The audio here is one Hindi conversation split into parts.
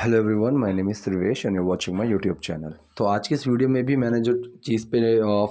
Hello everyone, my name is Trivesh and you watching my YouTube channel. तो आज की इस वीडियो में भी मैंने जो चीज़ पे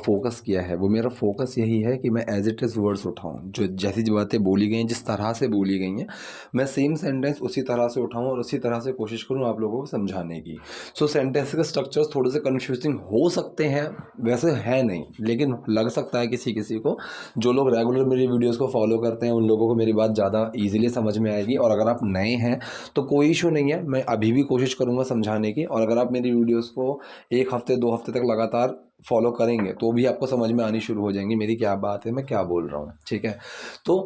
फोकस किया है वो मेरा फोकस यही है कि मैं एज इट इज़ वर्ड्स उठाऊँ। जो जैसी जो बातें बोली गई हैं, जिस तरह से बोली गई हैं, मैं सेम सेंटेंस उसी तरह से उठाऊँ और उसी तरह से कोशिश करूँ आप लोगों को समझाने की। सो सेंटेंस के स्ट्रक्चर्स थोड़े से कन्फ्यूजिंग हो सकते हैं, वैसे है नहीं, लेकिन लग सकता है किसी किसी को। जो लोग रेगुलर मेरी वीडियोज़ को फॉलो करते हैं उन लोगों को मेरी बात ज़्यादा ईजिली समझ में आएगी, और अगर आप नए हैं तो कोई इशू नहीं है, मैं अभी भी कोशिश करूंगा समझाने की। और अगर आप मेरी वीडियोस को एक हफ्ते 2 हफ्ते तक लगातार फॉलो करेंगे तो भी आपको समझ में आनी शुरू हो जाएंगी मेरी क्या बात है, मैं क्या बोल रहा हूँ। ठीक है, तो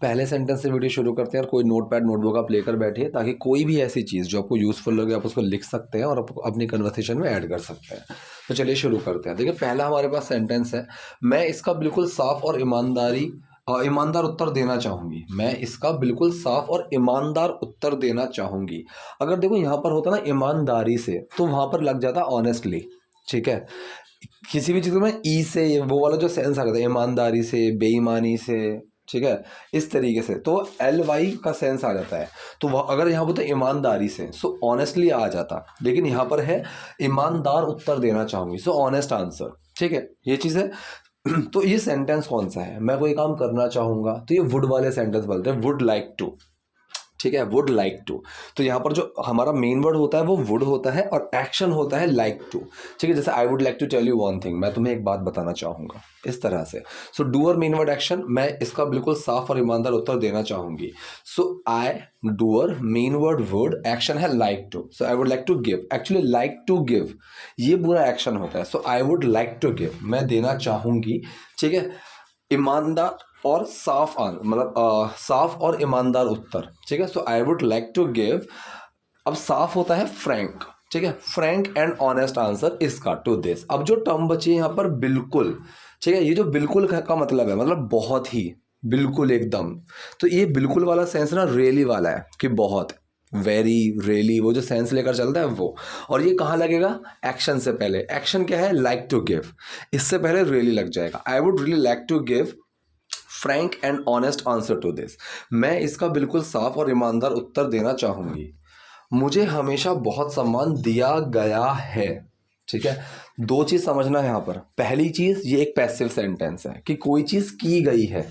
पहले सेंटेंस से वीडियो शुरू करते हैं। और कोई नोटपैड नोटबुक आप लेकर बैठिए, ताकि कोई भी ऐसी चीज़ जो आपको यूज़फुल लगे आप उसको लिख सकते हैं और आप अपनी कन्वर्सेशन में ऐड कर सकते हैं। तो चलिए शुरू करते हैं। देखिए, पहला हमारे पास सेंटेंस है, मैं इसका बिल्कुल साफ और ईमानदार उत्तर देना चाहूँगी। मैं इसका बिल्कुल साफ और ईमानदार उत्तर देना चाहूँगी। अगर देखो यहाँ पर होता ना ईमानदारी से, तो वहाँ पर लग जाता ऑनेस्टली। ठीक है, किसी भी चीज़ में ई से वो वाला जो सेंस आ जाता है, ईमानदारी से, बेईमानी से, ठीक है, इस तरीके से, तो एल वाई का सेंस आ जाता है। तो वह अगर यहाँ बोलते ईमानदारी से, सो ऑनेस्टली आ जाता, लेकिन यहाँ पर है ईमानदार उत्तर देना चाहूँगी, सो ऑनेस्ट आंसर। ठीक है, ये चीज़ है। तो ये सेंटेंस कौन सा है, मैं कोई काम करना चाहूँगा, तो ये वुड वाले सेंटेंस बोलते हैं, वुड लाइक टू। ठीक है, वुड लाइक टू। तो यहाँ पर जो हमारा मेन वर्ड होता है वो वुड होता है, और एक्शन होता है लाइक टू। ठीक है, जैसे I would like to tell you one thing, मैं तुम्हें एक बात बताना चाहूँगा, इस तरह से। So doer main word action, मैं इसका बिल्कुल साफ और ईमानदार उत्तर देना चाहूँगी। So I doer main word would, action है like to. So I would like to give, actually like to give ये पूरा एक्शन होता है। So I would like to give, मैं देना चाहूँगी। ठीक है, ईमानदार और साफ मतलब साफ और ईमानदार उत्तर। ठीक है, so I would like to give. अब साफ होता है फ्रैंक। ठीक है, फ्रैंक एंड ऑनेस्ट आंसर इसका टू दिस। अब जो टर्म बची है यहाँ पर बिल्कुल, ठीक है, ये जो बिल्कुल का मतलब है, मतलब बहुत ही, बिल्कुल एकदम। तो ये बिल्कुल वाला सेंस ना रियली वाला है, कि बहुत, वेरी, रियली, वो जो सेंस लेकर चलता है वो। और ये कहाँ लगेगा, एक्शन से पहले। एक्शन क्या है, लाइक टू गिव, इससे पहले रियली लग जाएगा। I would really like to give frank and honest answer to this, मैं इसका बिल्कुल साफ और ईमानदार उत्तर देना चाहूँगी। मुझे हमेशा बहुत सम्मान दिया गया है। ठीक है, दो चीज़ समझना है यहाँ पर। पहली चीज़, ये एक पैसिव सेंटेंस है कि कोई चीज़ की गई है।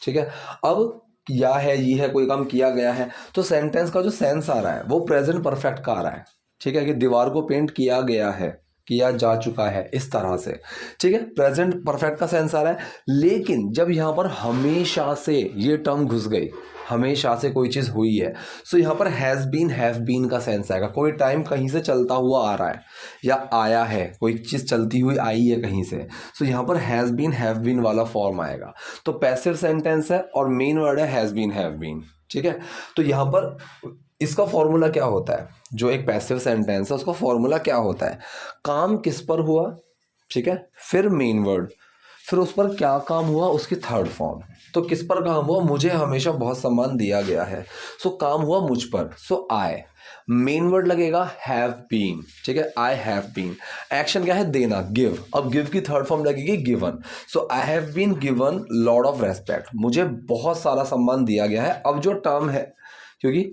ठीक है, अब किया है, ये है, कोई काम किया गया है, तो सेंटेंस का जो सेंस आ रहा है वो प्रेजेंट परफेक्ट का आ रहा है। ठीक है, कि दीवार को पेंट किया गया है, किया जा चुका है, इस तरह से। ठीक है, प्रेजेंट परफेक्ट का सेंस आ रहा है। लेकिन जब यहाँ पर हमेशा से ये टर्म घुस गई, हमेशा से कोई चीज़ हुई है, सो यहाँ पर हैज़ बीन, हैव बीन का सेंस आएगा। कोई टाइम कहीं से चलता हुआ आ रहा है या आया है, कोई चीज़ चलती हुई आई है कहीं से, सो यहाँ पर हैज़ बीन, हैव बीन वाला फॉर्म आएगा। तो पैसिव सेंटेंस है और मेन वर्ड है हैज़ बीन, हैव बीन। ठीक है, तो यहाँ पर इसका फॉर्मूला क्या होता है, जो एक पैसिव सेंटेंस है उसका फॉर्मूला क्या होता है, काम किस पर हुआ, ठीक है, फिर मेन वर्ड, फिर उस पर क्या काम हुआ, उसकी थर्ड फॉर्म। तो किस पर काम हुआ, मुझे हमेशा बहुत सम्मान दिया गया है, सो काम हुआ मुझ पर, सो आई। मेन वर्ड लगेगा हैव बीन। ठीक है, आई हैव बीन। एक्शन क्या है, देना, गिव। अब गिव की थर्ड फॉर्म लगेगी given. So I have been given lot of respect, मुझे बहुत सारा सम्मान दिया गया है। अब जो टर्म है, क्योंकि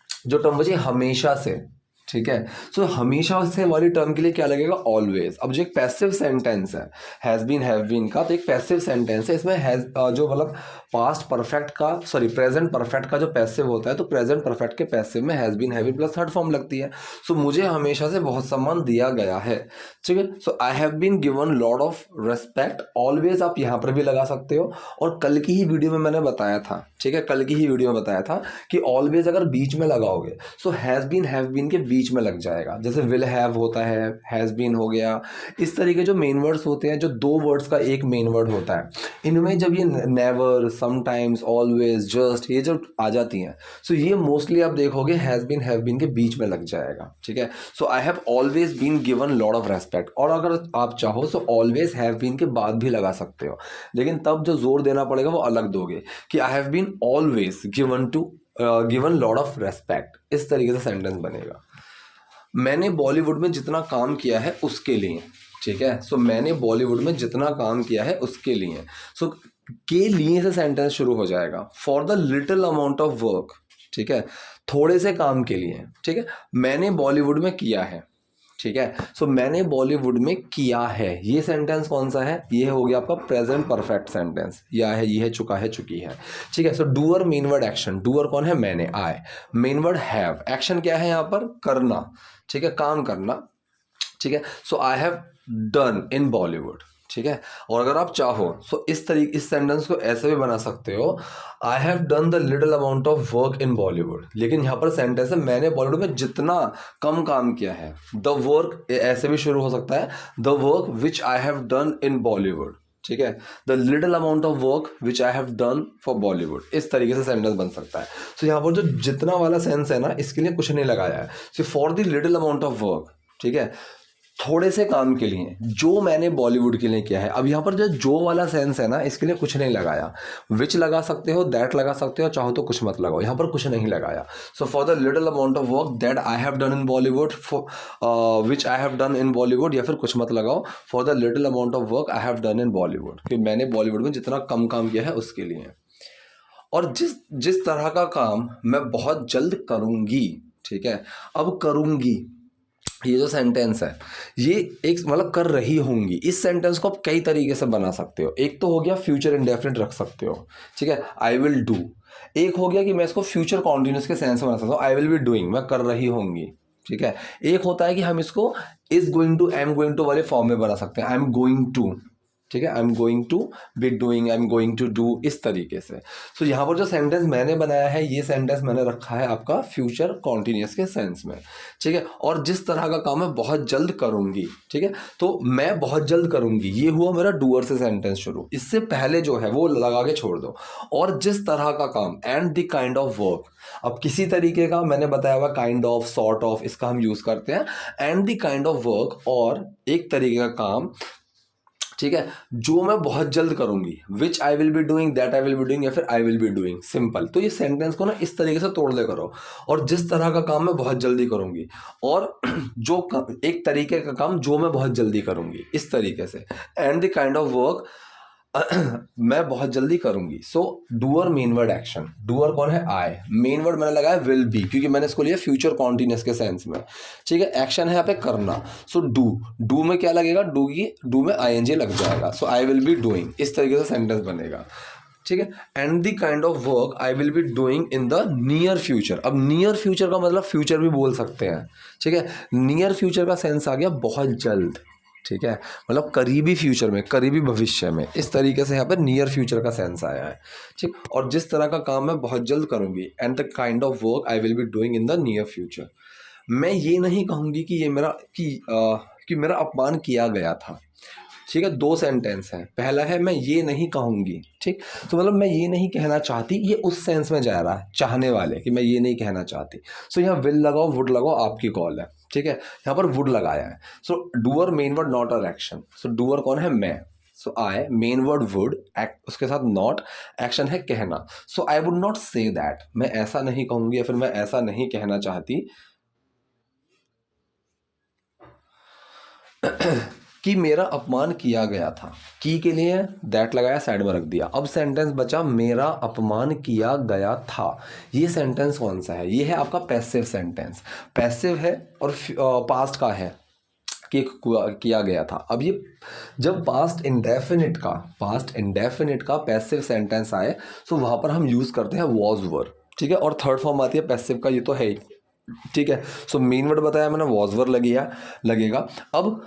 जो टर्म बची हमेशा से, ठीक है, सो हमेशा से वाली टर्म के लिए क्या लगेगा, ऑलवेज। अब जो एक पैसिव सेंटेंस है हैज़ बीन, हैव बीन का, तो एक पैसिव सेंटेंस है, इसमें हैज जो मतलब पास्ट परफेक्ट का, सॉरी प्रेजेंट परफेक्ट का जो पैसिव होता है, तो प्रेजेंट परफेक्ट के पैसिव में has been, have been plus third form लगती है। सो मुझे हमेशा से बहुत सम्मान दिया गया है। ठीक है, so I have been given lot of respect, always आप यहाँ पर भी लगा सकते हो। और कल की ही वीडियो में मैंने बताया था, ठीक है, कल की ही वीडियो में बताया था कि ऑलवेज अगर बीच में लगाओगे, so has been, have been के बीच में लग जाएगा। जैसे विल हैव होता है, हैज़ बीन हो गया, इस तरीके जो मेन वर्ड्स होते हैं, जो दो वर्ड्स का एक मेन वर्ड होता है, इनमें जब ये नेवर, समटाइम्स, ऑलवेज, जस्ट, ये जो आ जाती हैं, सो ये मोस्टली आप देखोगे हैज़ बीन, हैव बीन के बीच में लग जाएगा। ठीक है, so I have always been given lot of respect. और अगर आप चाहो सो ऑलवेज हैव बीन के बाद भी लगा सकते हो, लेकिन तब जो जोर देना पड़ेगा वो अलग दोगे, कि I have been always given lot of respect. इस तरीके से सेंटेंस बनेगा। मैंने बॉलीवुड में जितना काम किया है उसके लिए। ठीक है, सो मैंने बॉलीवुड में जितना काम किया है उसके लिए, सो के लिए से सेंटेंस शुरू हो जाएगा। For the little amount of work, ठीक है, थोड़े से काम के लिए, ठीक है। मैंने बॉलीवुड में किया है, ठीक है। सो मैंने बॉलीवुड में किया है, ये सेंटेंस कौन सा है, ये हो गया आपका प्रेजेंट परफेक्ट सेंटेंस, या है, ये है, चुका है, चुकी है, ठीक है। So doer main word action, doer कौन है, मैंने, I, main word have, action क्या है यहाँ पर, करना, ठीक है, काम करना, ठीक है। So I have done in Bollywood, ठीक है। और अगर आप चाहो तो इस सेंटेंस को ऐसे भी बना सकते हो, आई have done the little amount of work in Bollywood, लेकिन यहाँ पर सेंटेंस है मैंने बॉलीवुड में जितना कम काम किया है। द वर्क ऐसे भी शुरू हो सकता है, the work which I have done in Bollywood, ठीक है, the little amount of work which I have done for Bollywood, इस तरीके से सेंटेंस बन सकता है। तो यहाँ पर जो जितना वाला सेंस है ना, इसके लिए कुछ नहीं लगाया है, so for the little amount of work, ठीक है, थोड़े से काम के लिए जो मैंने बॉलीवुड के लिए किया है। अब यहाँ पर जो वाला सेंस है ना, इसके लिए कुछ नहीं लगाया, विच लगा सकते हो, दैट लगा सकते हो, चाहो तो कुछ मत लगाओ, यहाँ पर कुछ नहीं लगाया। So for the little amount of work that I have done in Bollywood, which I have done in Bollywood, या फिर कुछ मत लगाओ, for the little amount of work I have done in Bollywood, कि मैंने बॉलीवुड में जितना कम काम किया है उसके लिए। और जिस तरह का काम मैं बहुत जल्द करूँगी, ठीक है। अब करूँगी, ये जो सेंटेंस है, ये एक मतलब कर रही होंगी, इस सेंटेंस को आप कई तरीके से बना सकते हो। एक तो हो गया फ्यूचर इंडेफिनिट रख सकते हो, ठीक है, आई विल डू। एक हो गया कि मैं इसको फ्यूचर कॉन्टिन्यूस के सेंस में बना सकता हूँ, आई विल बी डूइंग, मैं कर रही होंगी, ठीक है। एक होता है कि हम इसको is going to, I am going to वाले फॉर्म में बना सकते हैं, आई एम गोइंग टू, ठीक है, I am going to be doing, I am going to do, इस तरीके से। सो यहाँ पर जो सेंटेंस मैंने बनाया है, ये सेंटेंस मैंने रखा है आपका फ्यूचर कॉन्टिन्यूस के सेंस में, ठीक है। और जिस तरह का काम मैं बहुत जल्द करूंगी, ठीक है, तो मैं बहुत जल्द करूंगी, ये हुआ मेरा डूअर से सेंटेंस शुरू, इससे पहले जो है वो लगा के छोड़ दो। और जिस तरह का काम, and the kind of work, अब किसी तरीके का मैंने बताया हुआ, काइंड ऑफ, सॉर्ट ऑफ, इसका हम यूज करते हैं, and the kind of work, और एक तरीके का काम, ठीक है, जो मैं बहुत जल्द करूंगी, which I will be doing, that I will be doing, या फिर I will be doing, simple. तो ये सेंटेंस को ना इस तरीके से तोड़ दे करो, और जिस तरह का काम मैं बहुत जल्दी करूंगी, और एक तरीके का काम जो मैं बहुत जल्दी करूंगी, इस तरीके से, and the kind of work मैं बहुत जल्दी करूंगी। So doer main word action, doer कौन है, आई, मेन वर्ड मैंने लगाया विल बी, क्योंकि मैंने इसको लिया फ्यूचर कॉन्टिन्यूस के सेंस में, ठीक है। एक्शन है यहाँ पे करना, सो डू में क्या लगेगा, डू में आईएनजी लग जाएगा, सो आई विल बी डूइंग, इस तरीके से सेंटेंस बनेगा, ठीक है। And the kind of work I will be doing in the near future. अब नियर फ्यूचर का मतलब फ्यूचर भी बोल सकते हैं, ठीक है। नियर फ्यूचर का सेंस आ गया बहुत जल्द, ठीक है, मतलब करीबी फ्यूचर में, करीबी भविष्य में, इस तरीके से यहाँ पर नियर फ्यूचर का सेंस आया है, ठीक। और जिस तरह का काम मैं बहुत जल्द करूँगी, and the kind of work I will be doing in the near future. मैं ये नहीं कहूँगी कि ये कि मेरा अपमान किया गया था, ठीक है। दो सेंटेंस हैं, पहला है मैं ये नहीं कहूँगी, ठीक, तो मतलब मैं ये नहीं कहना चाहती, ये उस सेंस में जा रहा है, चाहने वाले, कि मैं ये नहीं कहना चाहती। सो यहाँ विल लगाओ, वुड लगाओ, आपकी कॉल है, ठीक है। यहाँ पर वुड लगाया है। So doer main word not a action, so doer कौन है, मैं, so I, main word would, उसके साथ नॉट, एक्शन है कहना, so I would not say that, मैं ऐसा नहीं कहूँगी, या फिर मैं ऐसा नहीं कहना चाहती कि मेरा अपमान किया गया था। की के लिए दैट लगाया, साइड में रख दिया। अब सेंटेंस बचा मेरा अपमान किया गया था। ये सेंटेंस कौन सा है, ये है आपका पैसिव सेंटेंस, पैसिव है और पास्ट का है कि किया गया था। अब ये जब पास्ट इंडेफिनिट का पैसिव सेंटेंस आए, तो वहाँ पर हम यूज़ करते हैं वॉज वर, ठीक है। और थर्ड फॉर्म आती है पैसिव का, ये तो है ही, ठीक है। सो मेन वर्ड बताया मैंने, वॉज वर लगेगा। अब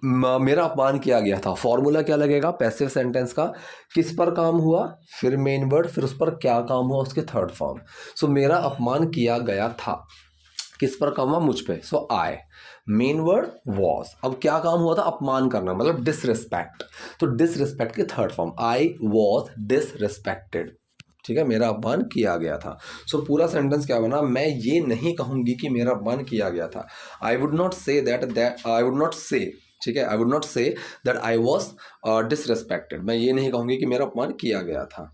मेरा अपमान किया गया था, फॉर्मूला क्या लगेगा पैसिव सेंटेंस का, किस पर काम हुआ, फिर मेन वर्ड, फिर उस पर क्या काम हुआ, उसके थर्ड फॉर्म। सो मेरा अपमान किया गया था, किस पर काम हुआ, मुझ पे, सो आई, मेन वर्ड वॉज। अब क्या काम हुआ था, अपमान करना, मतलब डिसरिस्पेक्ट, तो डिसरिस्पेक्ट के third form, I was disrespected, ठीक है, मेरा अपमान किया गया था। सो पूरा सेंटेंस क्या बना, मैं ये नहीं कहूँगी कि मेरा अपमान किया गया था, आई would not say that I would not से, ठीक है, आई would not say that I was disrespected, मैं ये नहीं कहूँगी कि मेरा अपमान किया गया था,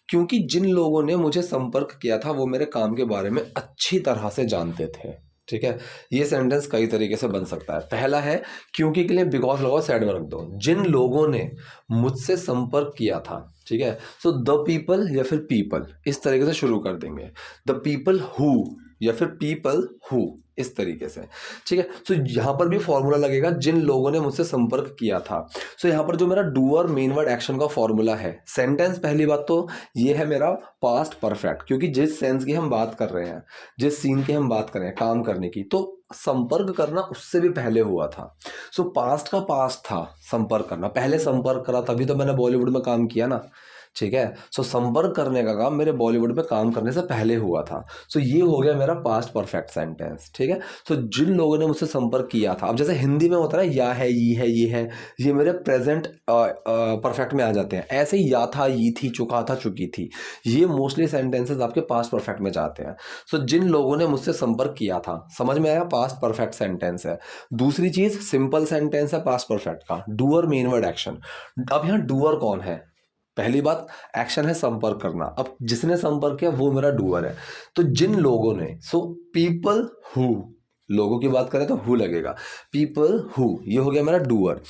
क्योंकि जिन लोगों ने मुझे संपर्क किया था वो मेरे काम के बारे में अच्छी तरह से जानते थे, ठीक है, ये सेंटेंस कई तरीके से बन सकता है। पहला है क्योंकि के लिए बिकॉज लगाओ, साइड में रख दो। जिन लोगों ने मुझसे संपर्क किया था, ठीक है, सो द पीपल या फिर पीपल इस तरीके से शुरू कर देंगे। द पीपल हु या फिर पीपल हु इस तरीके से, ठीक है। सो यहाँ पर भी फॉर्मूला लगेगा जिन लोगों ने मुझसे संपर्क किया था। सो यहाँ पर जो मेरा डूअर मेन वर्ड एक्शन का फॉर्मूला है, सेंटेंस पहली बात तो ये है मेरा पास्ट परफेक्ट, क्योंकि जिस सेंस की हम बात कर रहे हैं, जिस सीन की हम बात कर रहे हैं काम करने की, तो संपर्क करना उससे भी पहले हुआ था। सो पास्ट का पास्ट था संपर्क करना, पहले संपर्क करा तभी तो मैंने बॉलीवुड में काम किया ना, ठीक है। सो संपर्क करने का काम मेरे बॉलीवुड में काम करने से पहले हुआ था। सो ये हो गया मेरा पास्ट परफेक्ट सेंटेंस, ठीक है। सो जिन लोगों ने मुझसे संपर्क किया था, अब जैसे हिंदी में होता है ना या है, ये है, ये मेरे प्रेजेंट परफेक्ट में आ जाते हैं। ऐसे ही या था, ये थी, चुका था, चुकी थी, ये मोस्टली सेंटेंसेस आपके पास्ट परफेक्ट में जाते हैं। सो जिन लोगों ने मुझसे संपर्क किया था, समझ में आया, पास्ट परफेक्ट सेंटेंस है। दूसरी चीज सिंपल सेंटेंस है पास्ट परफेक्ट का, डूअर मेन वर्ड एक्शन। अब यहाँ डूअर कौन है? पहली बात एक्शन है संपर्क करना, अब जिसने संपर्क किया वो मेरा डूअर है। तो जिन लोगों ने, सो पीपल हु, लोगों की बात करें तो हु लगेगा, पीपल हु ये हो गया मेरा डूअर।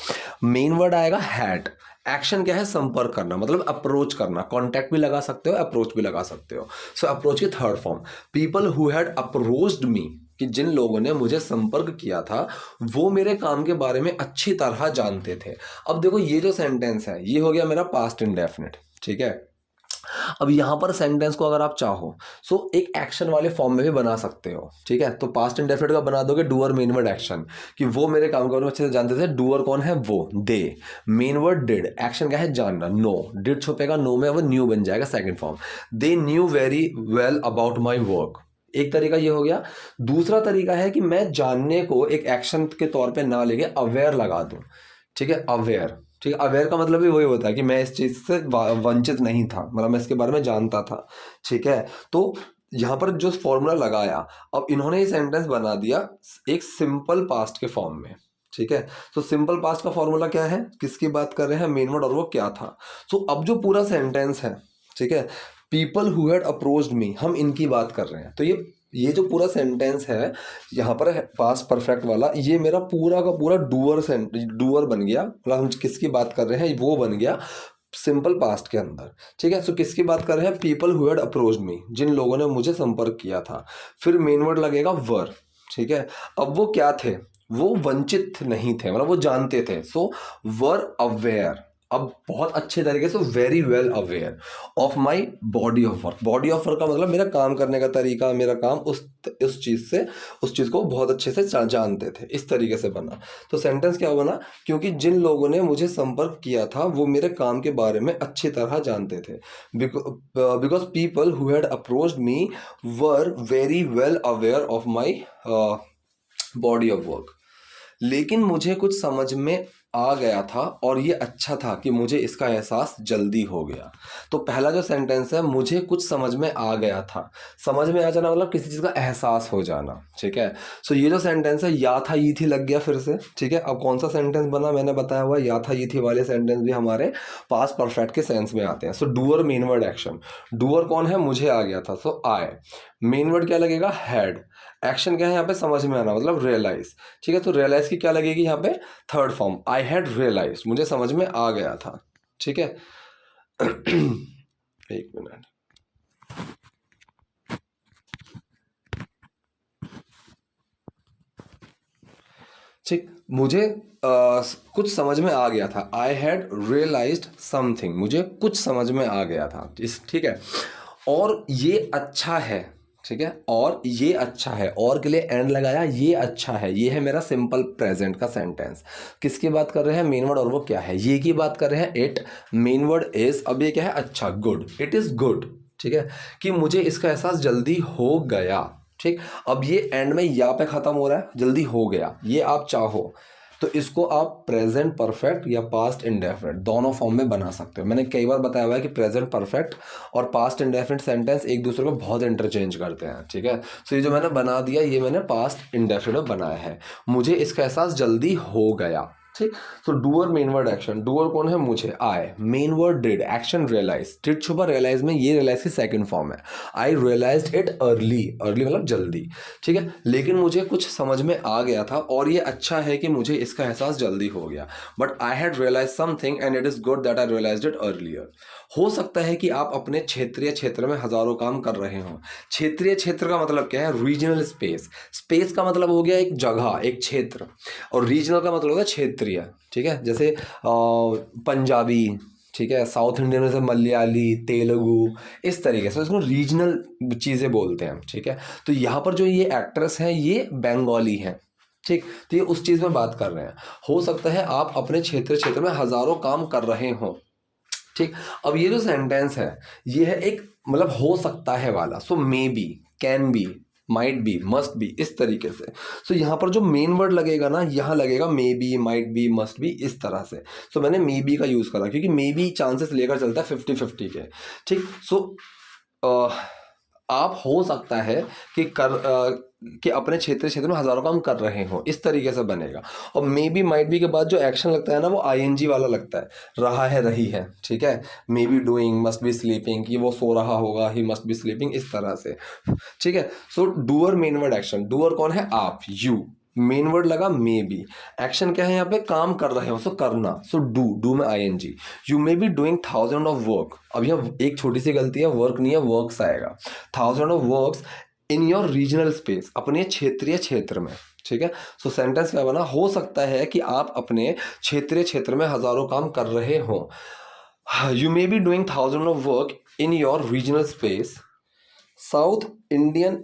मेन वर्ड आएगा हैड, एक्शन क्या है? संपर्क करना, मतलब अप्रोच करना, कॉन्टैक्ट भी लगा सकते हो, अप्रोच भी लगा सकते हो। सो अप्रोच की third form, people who had approached मी, कि जिन लोगों ने मुझे संपर्क किया था वो मेरे काम के बारे में अच्छी तरह जानते थे। अब देखो ये जो सेंटेंस है ये हो गया मेरा पास्ट इंडेफिनिट, ठीक है। अब यहाँ पर सेंटेंस को अगर आप चाहो सो एक एक्शन वाले फॉर्म में भी बना सकते हो, ठीक है। तो पास्ट इंडेफिनिट का बना दोगे डूअर मेन वर्ड एक्शन, कि वो मेरे काम के बारे में अच्छे से जानते थे। डूअर कौन है? वो, दे। मेन वर्ड डिड, एक्शन क्या है? जानना, नो, डिड छुपेगा नो में, वो न्यू बन जाएगा second form. They knew very well about my work, एक तरीका ये हो गया। दूसरा तरीका है कि मैं जानने को एक एक्शन के तौर पे ना लेके अवेयर लगा दूं, ठीक है, अवेयर, ठीक है। अवेयर का मतलब भी वही होता है कि मैं इस चीज़ से वंचित नहीं था, मतलब मैं इसके बारे में जानता था, ठीक है। तो यहाँ पर जो फॉर्मूला लगाया, अब इन्होंने ये सेंटेंस बना दिया एक सिंपल पास्ट के फॉर्म में, ठीक है। तो सिंपल पास्ट का फॉर्मूला क्या है? किसकी बात कर रहे हैं? मेन वर्ड, और वो क्या था। सो अब जो पूरा सेंटेंस है, ठीक है, पीपल हु हैड अप्रोच्ड मी, हम इनकी बात कर रहे हैं। तो ये जो पूरा सेंटेंस है यहाँ पर पास्ट परफेक्ट वाला, ये मेरा पूरा का पूरा डूअर बन गया, मतलब हम किसकी बात कर रहे हैं वो बन गया सिंपल पास्ट के अंदर, ठीक है। सो किसकी बात कर रहे हैं? People who had approached me, जिन लोगों ने मुझे संपर्क किया था। फिर मेन वर्ड लगेगा वर, ठीक है। अब वो क्या थे? वो वंचित नहीं थे, मतलब वो जानते थे। सो वर अवेयर, अब बहुत अच्छे तरीके से, very well aware of my body of work. Body of work का मतलब मेरा काम करने का तरीका, मेरा काम उस चीज़ को बहुत अच्छे से जानते थे, इस तरीके से बना। तो सेंटेंस क्या बना? क्योंकि जिन लोगों ने मुझे संपर्क किया था वो मेरे काम के बारे में अच्छी तरह जानते थे। Because people who had approached me were very well aware of my body of work. लेकिन मुझे कुछ समझ में आ गया था और ये अच्छा था कि मुझे इसका एहसास जल्दी हो गया। तो पहला जो सेंटेंस है, मुझे कुछ समझ में आ गया था, समझ में आ जाना मतलब किसी चीज़ का एहसास हो जाना, ठीक है। सो ये जो सेंटेंस है, या था ये थी लग गया फिर से, ठीक है। अब कौन सा सेंटेंस बना? मैंने बताया हुआ या था ये थी वाले सेंटेंस भी हमारे पास्ट परफेक्ट के सेंस में आते हैं। So doer main word action, doer कौन है? मुझे आ गया था, सो आई। मेन वर्ड क्या लगेगा? हैड। एक्शन क्या है यहाँ पे? समझ में आना, मतलब रियलाइज, ठीक है। तो रियलाइज की क्या लगेगी यहाँ पे? Third form, I had realize, मुझे समझ में आ गया था, ठीक है। एक मिनट, ठीक, मुझे कुछ समझ में आ गया था, आई हैड रियलाइज्ड समथिंग, मुझे कुछ समझ में आ गया था, ठीक है। और ये अच्छा है, ठीक है, और ये अच्छा है, और के लिए एंड लगाया, ये अच्छा है, ये है मेरा सिंपल प्रेजेंट का सेंटेंस। किसकी बात कर रहे हैं? मेन वर्ड, और वो क्या है? ये की बात कर रहे हैं, इट। मेन वर्ड इज, अब ये क्या है? अच्छा, गुड, इट इज गुड, ठीक है, कि मुझे इसका एहसास जल्दी हो गया, ठीक। अब ये एंड में या पे खत्म हो रहा है, जल्दी हो गया, ये आप चाहो तो इसको आप प्रेजेंट परफेक्ट या पास्ट इंडेफिनिट दोनों फॉर्म में बना सकते हो। मैंने कई बार बताया हुआ है कि प्रेजेंट परफेक्ट और पास्ट इंडेफिनिट सेंटेंस एक दूसरे को बहुत इंटरचेंज करते हैं, ठीक है। सो ये जो मैंने बना दिया, ये मैंने पास्ट इंडेफिनिट में बनाया है, मुझे इसका एहसास जल्दी हो गया, ठीक। तो doer main word action, doer कौन है, मुझे, I, main word did, action realise, did छुपा रियलाइज में, ये रियलाइज की सेकंड फॉर्म है। I realised it early, early मतलब जल्दी, ठीक है, लेकिन मुझे कुछ समझ में आ गया था और ये अच्छा है कि मुझे इसका एहसास जल्दी हो गया, but I had realize something and it is good that I realised it earlier. हो सकता है कि आप अपने क्षेत्रीय क्षेत्र में हजारों काम कर रहे हो। क्षेत्रीय क्षेत्र का मतलब क्या है, रीजनल स्पेस, स्पेस का मतलब हो गया एक जगह, एक क्षेत्र, और रीजनल का मतलब होगा क्षेत्रीय, ठीक है, जैसे पंजाबी, ठीक है, साउथ इंडियन में से मलयाली, तेलुगु, इस तरीके से इसको रीजनल चीज़ें बोलते हैं, ठीक है। तो यहाँ पर जो ये एक्ट्रेस हैं ये बंगाली हैं, ठीक, तो ये उस चीज़ में बात कर रहे हैं। हो सकता है आप अपने क्षेत्र में हजारों काम कर रहे हो, ठीक। अब ये जो सेंटेंस है ये है एक मतलब हो सकता है वाला, so may be, can be, might be, must be, इस तरीके से। सो यहाँ पर जो मेन वर्ड लगेगा ना, यहाँ लगेगा may be, might be, must be, इस तरह से। सो मैंने मे बी का यूज़ करा क्योंकि मे बी चांसेस लेकर चलता है 50-50 के, ठीक। सो आप हो सकता है कि अपने क्षेत्र में हजारों काम कर रहे हो, इस तरीके से बनेगा। और मे बी माइट बी के बाद जो एक्शन लगता है ना वो आईएनजी वाला लगता है, रहा है, रही है, ठीक है। मे be doing, must be sleeping, कि वो सो रहा होगा, ही मस्ट बी स्लीपिंग, इस तरह से, ठीक है। So doer main word action, doer कौन है, आप, यू, मेन वर्ड लगा मे बी, एक्शन क्या है यहाँ पे, काम कर रहे हो, सो करना, सो डू में ING. You may be doing 1000 of work, अब यहाँ एक छोटी सी गलती है, वर्क नहीं है, वर्क्स आएगा, 1000 of works in your regional space, अपने क्षेत्रीय क्षेत्र में, ठीक है। सो सेंटेंस क्या बना, हो सकता है कि आप अपने क्षेत्रीय क्षेत्र में हजारों काम कर रहे हो। You may be doing 1000 of work in your regional space. South Indian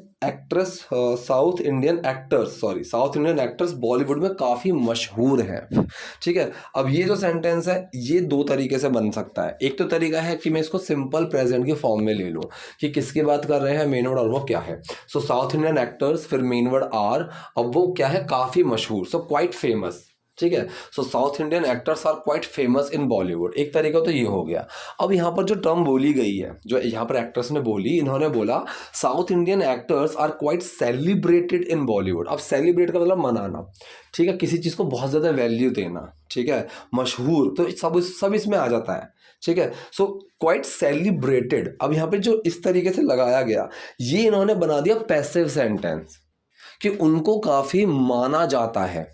actors Bollywood में काफ़ी मशहूर हैं, ठीक है। अब ये जो सेंटेंस है ये दो तरीके से बन सकता है। एक तो तरीका है कि मैं इसको सिंपल प्रेजेंट के फॉर्म में ले लूँ कि किसकी बात कर रहे हैं, मेन वर्ड और वो क्या है। सो साउथ इंडियन एक्टर्स, फिर मेन वर्ड आर, अब वो क्या है, काफ़ी मशहूर, सो क्वाइट फेमस, ठीक है। So south Indian actors are quite famous in Bollywood, एक तरीका तो ये हो गया। अब यहाँ पर जो टर्म बोली गई है, जो यहाँ पर एक्टर्स ने बोली, इन्होंने बोला south Indian actors are quite celebrated in Bollywood. अब सेलिब्रेट का मतलब मनाना, ठीक है, किसी चीज़ को बहुत ज़्यादा वैल्यू देना, ठीक है, मशहूर, तो सब इसमें आ जाता है, ठीक है। सो क्वाइट सेलिब्रेटेड, अब यहाँ पे जो इस तरीके से लगाया गया ये इन्होंने बना दिया पैसिव सेंटेंस कि उनको काफ़ी माना जाता है,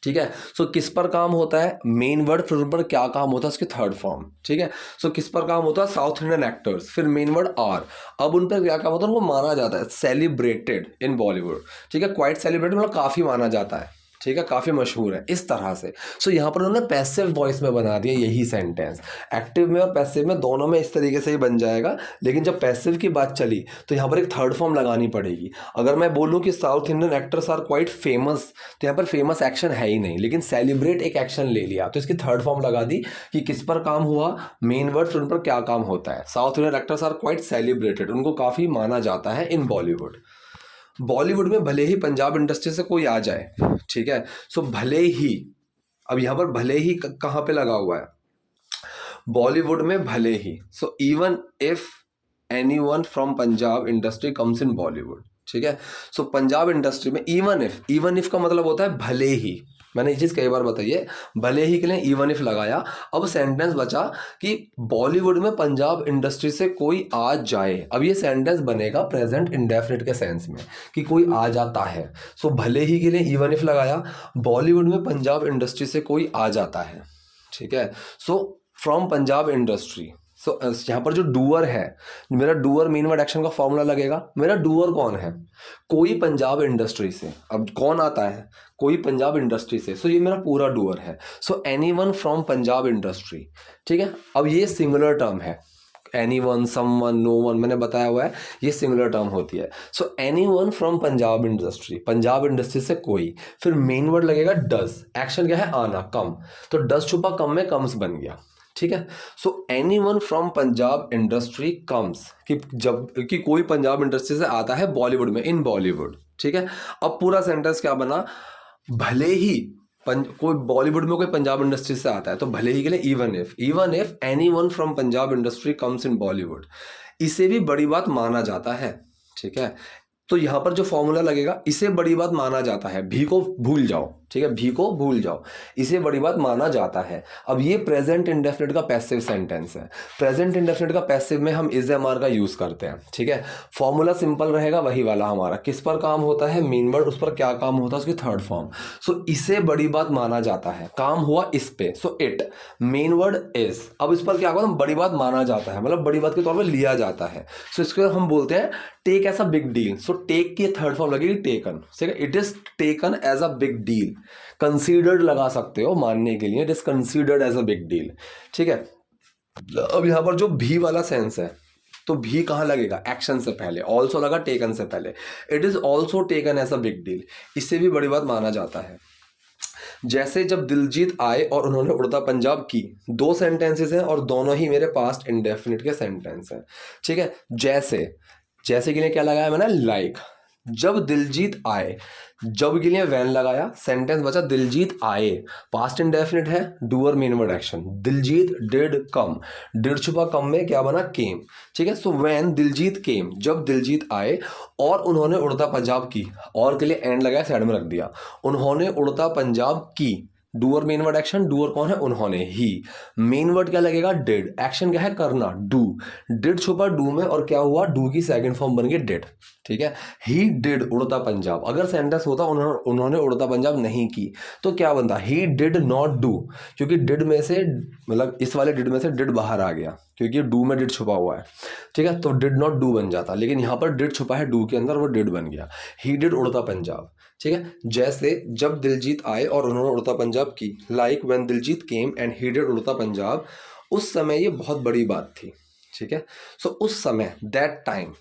ठीक है। सो किस पर काम होता है, मेन वर्ड, फिर उन पर क्या काम होता है, उसकी थर्ड फॉर्म, ठीक है। सो किस पर काम होता है, साउथ इंडियन एक्टर्स, फिर मेन वर्ड आर, अब उन पर क्या काम होता है, उनको माना जाता है, सेलिब्रेटेड इन बॉलीवुड, ठीक है। क्वाइट सेलिब्रेटेड मतलब काफ़ी माना जाता है, ठीक है, काफ़ी मशहूर है, इस तरह से। सो यहाँ पर उन्होंने पैसिव वॉइस में बना दिया यही सेंटेंस, एक्टिव में और पैसिव में दोनों में इस तरीके से ही बन जाएगा। लेकिन जब पैसिव की बात चली तो यहाँ पर एक थर्ड फॉर्म लगानी पड़ेगी। अगर मैं बोलूँ कि south Indian actors are quite famous, तो यहाँ पर फेमस एक्शन है ही नहीं, लेकिन सेलिब्रेट एक एक्शन ले लिया तो इसकी थर्ड फॉर्म लगा दी कि किस पर काम हुआ, मेन वर्ड, फिर उन पर क्या काम होता है। South Indian actors are quite celebrated, उनको काफ़ी माना जाता है इन बॉलीवुड। बॉलीवुड में भले ही पंजाब इंडस्ट्री से कोई आ जाए, ठीक है, सो भले ही, अब यहाँ पर भले ही कहाँ पे लगा हुआ है, बॉलीवुड में भले ही, so even if anyone from Punjab industry comes in Bollywood, ठीक है। सो पंजाब इंडस्ट्री में इवन इफ का मतलब होता है भले ही, मैंने ये चीज़ कई बार बताई है, भले ही के लिए इवन इफ लगाया। अब सेंटेंस बचा कि बॉलीवुड में पंजाब इंडस्ट्री से कोई आ जाए। अब ये सेंटेंस बनेगा प्रेजेंट इंडेफिनिट के सेंस में कि कोई आ जाता है। सो भले ही के लिए इवन इफ लगाया, बॉलीवुड में पंजाब इंडस्ट्री से कोई आ जाता है, ठीक है। सो फ्रॉम पंजाब इंडस्ट्री, सो यहाँ पर जो डूअर है, मेरा डूअर मेन वर्ड एक्शन का फॉर्मूला लगेगा। मेरा डूअर कौन है, कोई पंजाब इंडस्ट्री से। अब कौन आता है, कोई पंजाब इंडस्ट्री से, सो ये मेरा पूरा डूअर है। So anyone from Punjab industry, ठीक है। अब ये सिंगुलर टर्म है, एनीवन, समवन, नो वन, मैंने बताया हुआ है ये सिंगुलर टर्म होती है। So anyone from Punjab industry, Punjab industry से कोई, फिर मेन वर्ड लगेगा डज, एक्शन क्या है, आना, कम, तो डज छुपा कम में कम्स बन गया, ठीक है। So anyone from Punjab industry comes, कि कोई पंजाब इंडस्ट्री से आता है बॉलीवुड में, इन बॉलीवुड, ठीक है। अब पूरा सेंटेंस क्या बना, भले ही कोई बॉलीवुड में कोई पंजाब इंडस्ट्री से आता है, तो भले ही के लिए even if anyone from Punjab industry comes in Bollywood, इसे भी बड़ी बात माना जाता है, ठीक है। तो यहाँ पर जो फॉर्मूला लगेगा इसे बड़ी बात माना जाता है, भी को भूल जाओ, ठीक है, भी को भूल जाओ, इसे बड़ी बात माना जाता है। अब ये प्रेजेंट इंडेफिनिट का पैसिव सेंटेंस है। प्रेजेंट इंडेफिनिट का पैसिव में हम इज एम आर का यूज करते हैं, ठीक है। फॉर्मूला सिंपल रहेगा वही वाला हमारा, किस पर काम होता है, मेन वर्ड, उस पर क्या काम होता है, उसकी थर्ड फॉर्म। सो इसे बड़ी बात माना जाता है, काम हुआ इस पे, so it, main word is. अब इस पर क्या होगा, बड़ी बात माना जाता है, मतलब बड़ी बात के तौर पर लिया जाता है। सो इसको हम बोलते हैं take as a big deal. So take की थर्ड फॉर्म लगेगी टेकन, ठीक है, it is taken as a big deal. Considered लगा सकते हो मानने के लिए, it is considered as a big deal, ठीक है। अब यहां पर जो भी वाला सेंस है, तो भी कहां लगेगा, एक्शन से पहले, ऑल्सो लगा टेकन से पहले, it is also taken as a big deal, इससे भी बड़ी बात माना जाता है। जैसे जब दिलजीत आए और उन्होंने उड़ता पंजाब की, दो सेंटेंसेस हैं और दोनों ही मेरे पास्ट इंडेफिनिट के सेंटेंस हैं, ठीक है। जैसे, जैसे के लिए क्या लगाया मैंने, लाइक। जब दिलजीत आए, जब के लिए वैन लगाया, सेंटेंस बचा दिलजीत आए, पास्ट इंडेफिनिट है, doer main word action, Diljit did come, did छुपा कम में क्या बना, केम, ठीक है। सो वैन दिलजीत केम, जब दिलजीत आए और उन्होंने उड़ता पंजाब की, और के लिए एंड लगाया, साइड में रख दिया, उन्होंने उड़ता पंजाब की, doer main word action, doer कौन है, उन्होंने, ही, मेन वर्ड क्या लगेगा, डिड, एक्शन क्या है, करना, डू, डिड छुपा डू में और क्या हुआ, डू की सेकंड फॉर्म बन गई डिड, ठीक है। ही डिड उड़ता पंजाब, अगर सेंटेंस होता उन्होंने उड़ता पंजाब नहीं की तो क्या बनता, ही डिड नॉट डू, क्योंकि डिड में से, मतलब इस वाले डिड में से डिड बाहर आ गया क्योंकि डू में डिड छुपा हुआ है, ठीक है, तो डिड नॉट डू बन जाता, लेकिन यहाँ पर डिड छुपा है डू के अंदर, वो डिड बन गया, ही डिड उड़ता पंजाब, ठीक है। जैसे जब दिलजीत आए और उन्होंने उड़ता पंजाब की, like when Diljit came and he did उड़ता पंजाब, उस समय ये बहुत बड़ी बात थी, ठीक है। सो उस समय, दैट टाइम,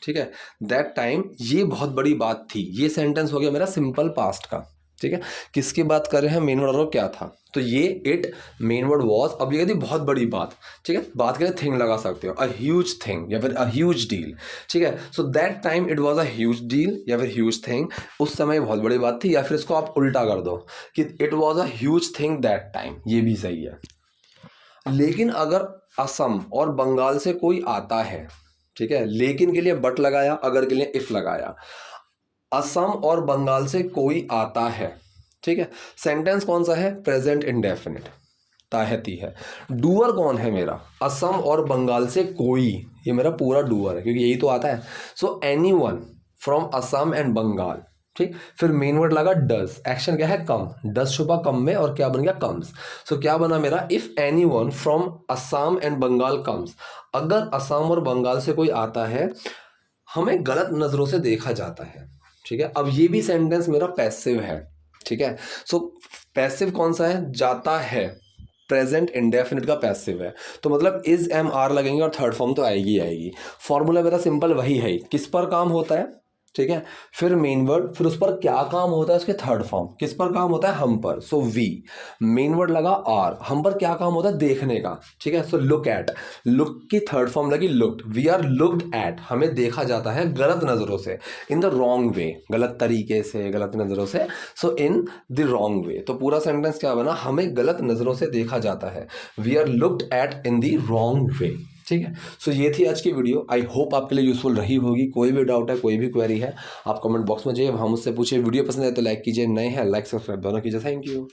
ठीक है, दैट टाइम ये बहुत बड़ी बात थी, ये सेंटेंस हो गया मेरा सिंपल पास्ट का, ठीक है। किसकी बात कर रहे हैं, मेन वर्ड, और क्या था, तो ये इट, मेन वर्ड वॉज। अब ये कहती बहुत बड़ी बात, ठीक है, बात के लिए थिंग लगा सकते हो, अ ह्यूज थिंग या फिर अ ह्यूज डील, ठीक है। So that time it was a huge deal या फिर ह्यूज थिंग, उस समय बहुत बड़ी बात थी, या फिर इसको आप उल्टा कर दो कि it was a huge thing that time, ये भी सही है। लेकिन अगर असम और बंगाल से कोई आता है, ठीक है, लेकिन के लिए बट लगाया, अगर के लिए इफ लगाया, असम और बंगाल से कोई आता है, ठीक है, सेंटेंस कौन सा है, प्रेजेंट इंडेफिनिट, ताहती है। डूअर कौन है मेरा, असम और बंगाल से कोई, ये मेरा पूरा डूअर है क्योंकि यही तो आता है। So any one from Assam and Bengal, ठीक। फिर मेन वर्ड लगा डज, एक्शन क्या है, कम, डज छुपा कम में और क्या बन गया, कम्स। सो क्या बना मेरा, if any one from Assam and Bengal comes, अगर असम और बंगाल से कोई आता है, हमें गलत नजरों से देखा जाता है, ठीक है। अब ये भी सेंटेंस मेरा पैसिव है, ठीक है। सो पैसिव कौन सा है, जाता है, प्रेजेंट इंडेफिनिट का पैसिव है, तो मतलब इज एम आर लगेंगे और थर्ड फॉर्म तो आएगी आएगी। फॉर्मूला मेरा सिंपल वही है, किस पर काम होता है, ठीक है, फिर मेन वर्ड, फिर उस पर क्या काम होता है, उसके थर्ड फॉर्म, किस पर काम होता है, हम पर, सो वी, मेन वर्ड लगा आर, हम पर क्या काम होता है, देखने का, ठीक है। सो लुक एट, लुक की थर्ड फॉर्म लगी looked, we are looked at, हमें देखा जाता है गलत नजरों से, इन द रॉन्ग वे, गलत तरीके से, गलत नजरों से, सो इन द रॉन्ग वे। तो पूरा सेंटेंस क्या बना, हमें गलत नजरों से देखा जाता है, we are looked at in the wrong way, ठीक है। सो ये थी आज की वीडियो, आई होप आपके लिए यूजफुल रही होगी। कोई भी डाउट है, कोई भी क्वेरी है, आप कमेंट बॉक्स में जाइए, हम उससे पूछिए। वीडियो पसंद है तो लाइक कीजिए, नए हैं लाइक सब्सक्राइब दोनों कीजिए। Thank you.